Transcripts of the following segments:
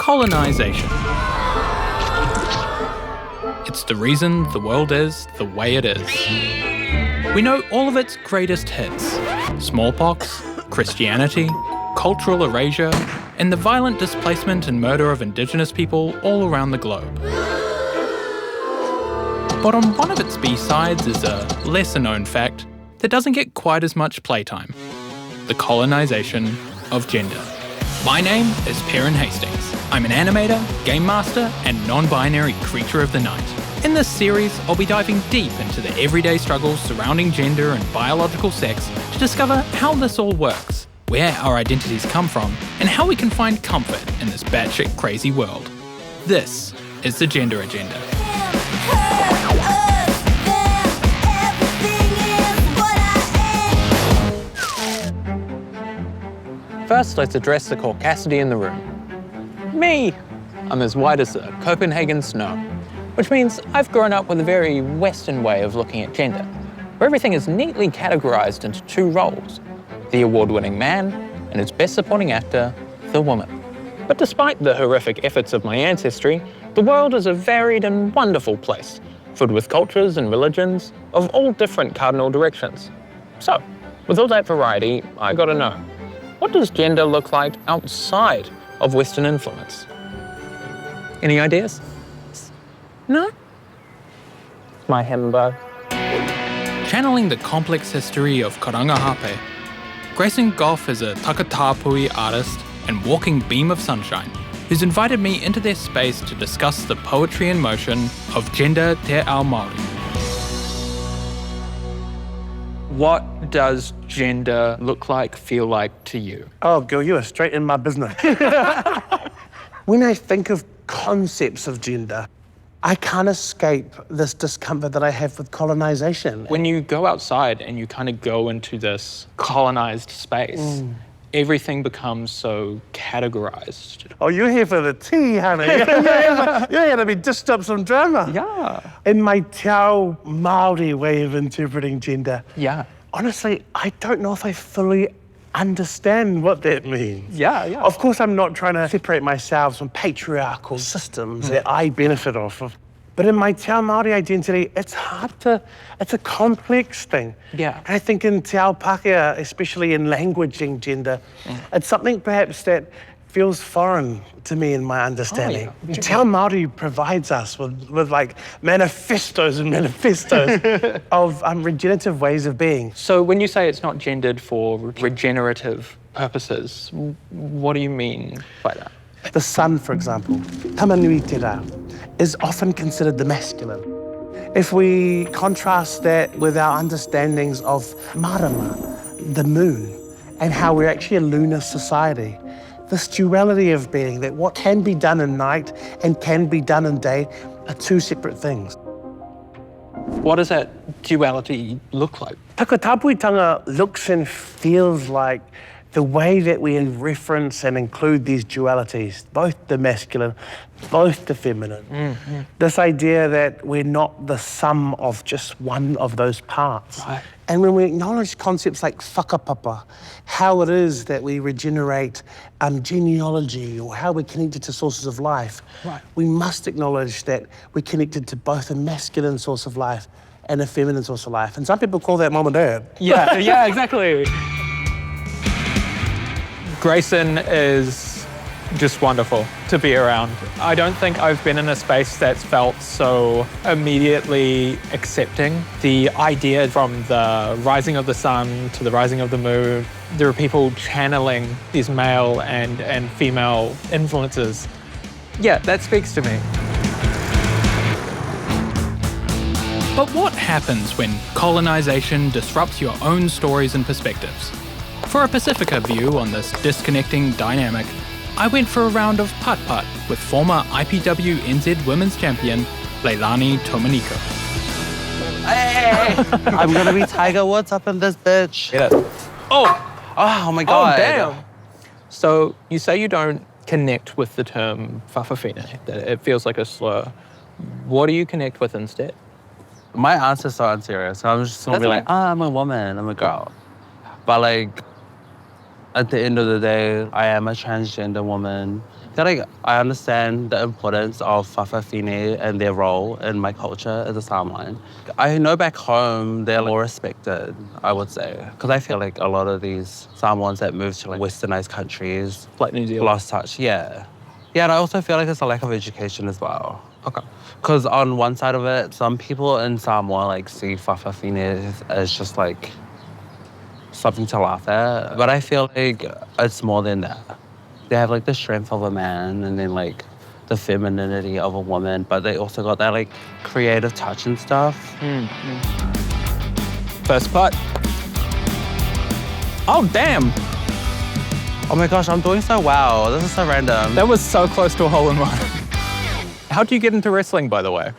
Colonization. It's the reason the world is the way it is. We know all of its greatest hits: smallpox, Christianity, cultural erasure, and the violent displacement and murder of Indigenous people all around the globe. But on one of its B-sides is a lesser-known fact that doesn't get quite as much playtime: the colonization of gender. My name is Perrin Hastings. I'm an animator, game master, and non-binary creature of the night. In this series, I'll be diving deep into the everyday struggles surrounding gender and biological sex to discover how this all works, where our identities come from, and how we can find comfort in this batshit crazy world. This is the Gender Agenda. First, let's address the caucasity in the room. Me! I'm as white as the Copenhagen snow, which means I've grown up with a very Western way of looking at gender, where everything is neatly categorised into two roles: the award-winning man and its best supporting actor, the woman. But despite the horrific efforts of my ancestry, the world is a varied and wonderful place, filled with cultures and religions of all different cardinal directions. So, with all that variety, I gotta know, what does gender look like outside of Western influence? Any ideas? No? My hembo. Channeling the complex history of Karangahape, Grayson Goff is a Takatāpui artist and walking beam of sunshine who's invited me into their space to discuss the poetry and motion of gender te ao Māori. What does gender look like, feel like to you? Oh, girl, you are straight in my business. When I think of concepts of gender, I can't escape this discomfort that I have with colonization. When you go outside and you kind of go into this colonized space, everything becomes so categorized. Oh, you're here for the tea, honey. You're here to be dished up some drama. Yeah. In my te ao Māori way of interpreting gender, Yeah. honestly, I don't know if I fully understand what that means. Yeah. Of course, I'm not trying to separate myself from patriarchal systems that I benefit off of. But in my te ao Māori identity, it's a complex thing. Yeah. And I think in te ao Pākehā, especially in languaging gender, it's something perhaps that feels foreign to me in my understanding. Oh, yeah. Te ao Māori provides us with like manifestos and manifestos of regenerative ways of being. So when you say it's not gendered for regenerative purposes, what do you mean by that? The sun, for example, tamanui te rā, is often considered the masculine. If we contrast that with our understandings of marama, the moon, and how we're actually a lunar society, this duality of being, that what can be done in night and can be done in day are two separate things. What does that duality look like? Takatāpuitanga looks and feels like the way that we reference and include these dualities, both the masculine, both the feminine. This idea that we're not the sum of just one of those parts. Right. And when we acknowledge concepts like whakapapa, how it is that we regenerate genealogy or how we're connected to sources of life, right, we must acknowledge that we're connected to both a masculine source of life and a feminine source of life. And some people call that mom and dad. Yeah, exactly. Grayson is just wonderful to be around. I don't think I've been in a space that's felt so immediately accepting. The idea from the rising of the sun to the rising of the moon, there are people channeling these male and female influences. Yeah, that speaks to me. But what happens when colonization disrupts your own stories and perspectives? For a Pacifica view on this disconnecting dynamic, I went for a round of putt-putt with former IPW NZ Women's Champion, Leilani Tomaniko. Hey! I'm gonna be Tiger Woods up in this bitch. Yeah. Oh my God. Oh, damn. So you say you don't connect with the term whawhawhine, that it feels like a slur. What do you connect with instead? My answers aren't serious. So I'm just gonna be like, I'm a woman, I'm a girl. But like, at the end of the day, I am a transgender woman. feel like I understand the importance of whakawhine and their role in my culture as a Samoan. I know back home they're more respected, I would say, because I feel like a lot of these Samoans that move to like westernized countries Like New Zealand. lost touch. Yeah, and I also feel like it's a lack of education as well. Okay. Because on one side of it, some people in Samoa like see whakawhine as just like something to laugh at, but I feel like it's more than that. They have like the strength of a man and then like the femininity of a woman, but they also got that like creative touch and stuff. First putt. Oh, damn. Oh my gosh, I'm doing so well. This is so random. That was so close to a hole-in-one. How do you get into wrestling, by the way?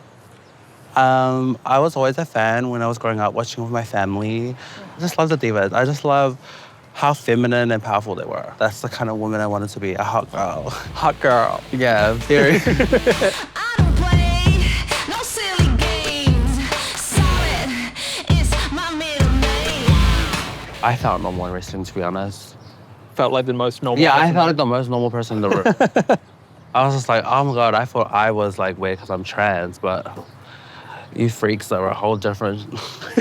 I was always a fan when I was growing up, watching with my family. I just love the divas. I just love how feminine and powerful they were. That's the kind of woman I wanted to be, a hot girl. Hot girl. Yeah, very. I don't play no silly games. Solid is my middle name. I felt normal in wrestling, to be honest. Felt like the most normal. Yeah, I person. felt like the most normal person in the room. I was just like, oh my God, I thought I was like weird because I'm trans, but you freaks are a whole different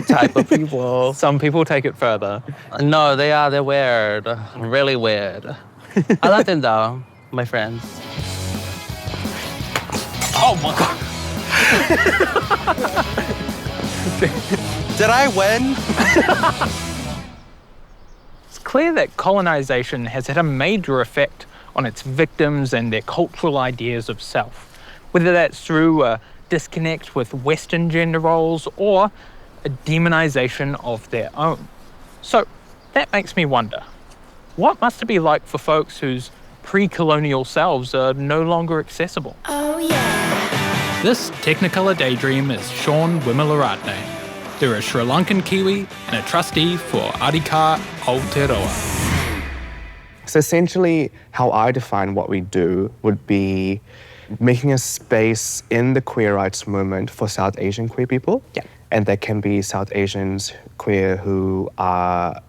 type of people. Some people take it further. No, they're weird. Really weird. I love them though, my friends. Oh my God. Did I win? It's clear that colonization has had a major effect on its victims and their cultural ideas of self, whether that's through a disconnect with Western gender roles or a demonization of their own. So that makes me wonder, what must it be like for folks whose pre-colonial selves are no longer accessible? Oh yeah. This Technicolor Daydream is Sean Wimilaratne. They're a Sri Lankan Kiwi and a trustee for Arika Aotearoa. So essentially, how I define what we do would be making a space in the queer rights movement for South Asian queer people. Yeah. And that can be South Asians queer who are,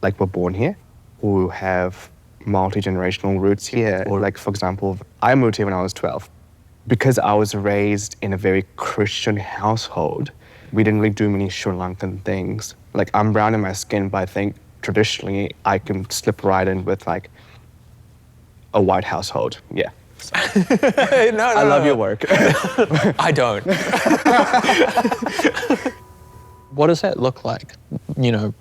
like, were born here, who have multi-generational roots here. Or like, for example, I moved here when I was 12. Because I was raised in a very Christian household, we didn't really do many Sri Lankan things. Like, I'm brown in my skin, but I think traditionally I can slip right in with like a white household. Yeah. So. I love your work. I don't. What does that look like? You know,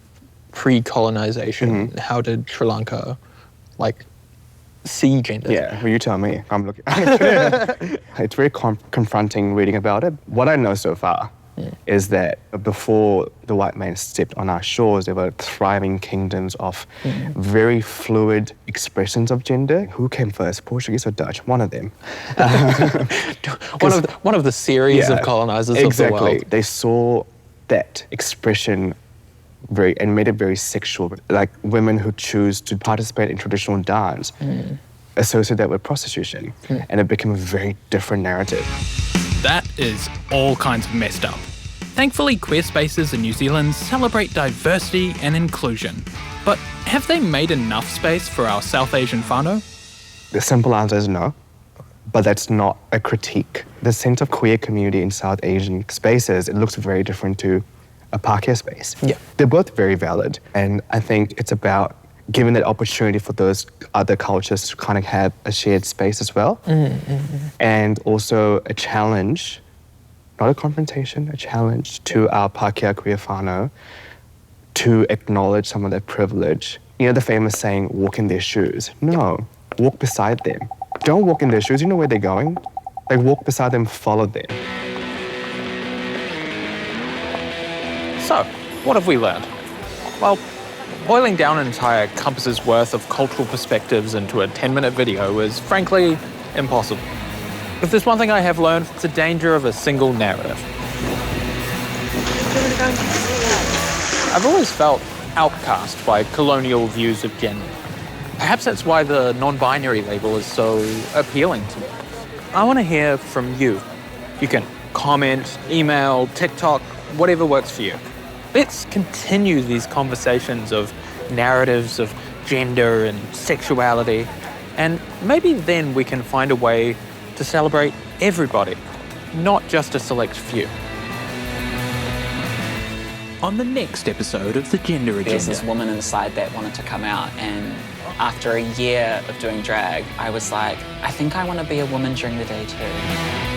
pre-colonization. Mm-hmm. How did Sri Lanka, like, see gender? Yeah, well, you tell me. I'm looking. It's very confronting reading about it. What I know so far is that before the white man stepped on our shores, there were thriving kingdoms of very fluid expressions of gender. Who came first, Portuguese or Dutch? One of them. one of the series of colonizers of the world. They saw that expression and made it very sexual. Like women who choose to participate in traditional dance associate that with prostitution. And it became a very different narrative. That is all kinds of messed up. Thankfully, queer spaces in New Zealand celebrate diversity and inclusion. But have they made enough space for our South Asian whānau? The simple answer is no, but that's not a critique. The sense of queer community in South Asian spaces, it looks very different to a Pākehā space. Yeah. They're both very valid, and I think it's about giving that opportunity for those other cultures to kind of have a shared space as well. And also a challenge, not a confrontation, a challenge to our Pākehā queer whānau to acknowledge some of their privilege. You know the famous saying, walk in their shoes. No, walk beside them. Don't walk in their shoes, you know where they're going? Like walk beside them, follow them. So, what have we learned? Well, boiling down an entire compass's worth of cultural perspectives into a 10-minute video is, frankly, impossible. If there's one thing I have learned, it's the danger of a single narrative. I've always felt outcast by colonial views of gender. Perhaps that's why the non-binary label is so appealing to me. I want to hear from you. You can comment, email, TikTok, whatever works for you. Let's continue these conversations of narratives of gender and sexuality. And maybe then we can find a way to celebrate everybody, not just a select few. On the next episode of The Gender Agenda. There was this woman inside that wanted to come out, and after a year of doing drag, I was like, I think I want to be a woman during the day too.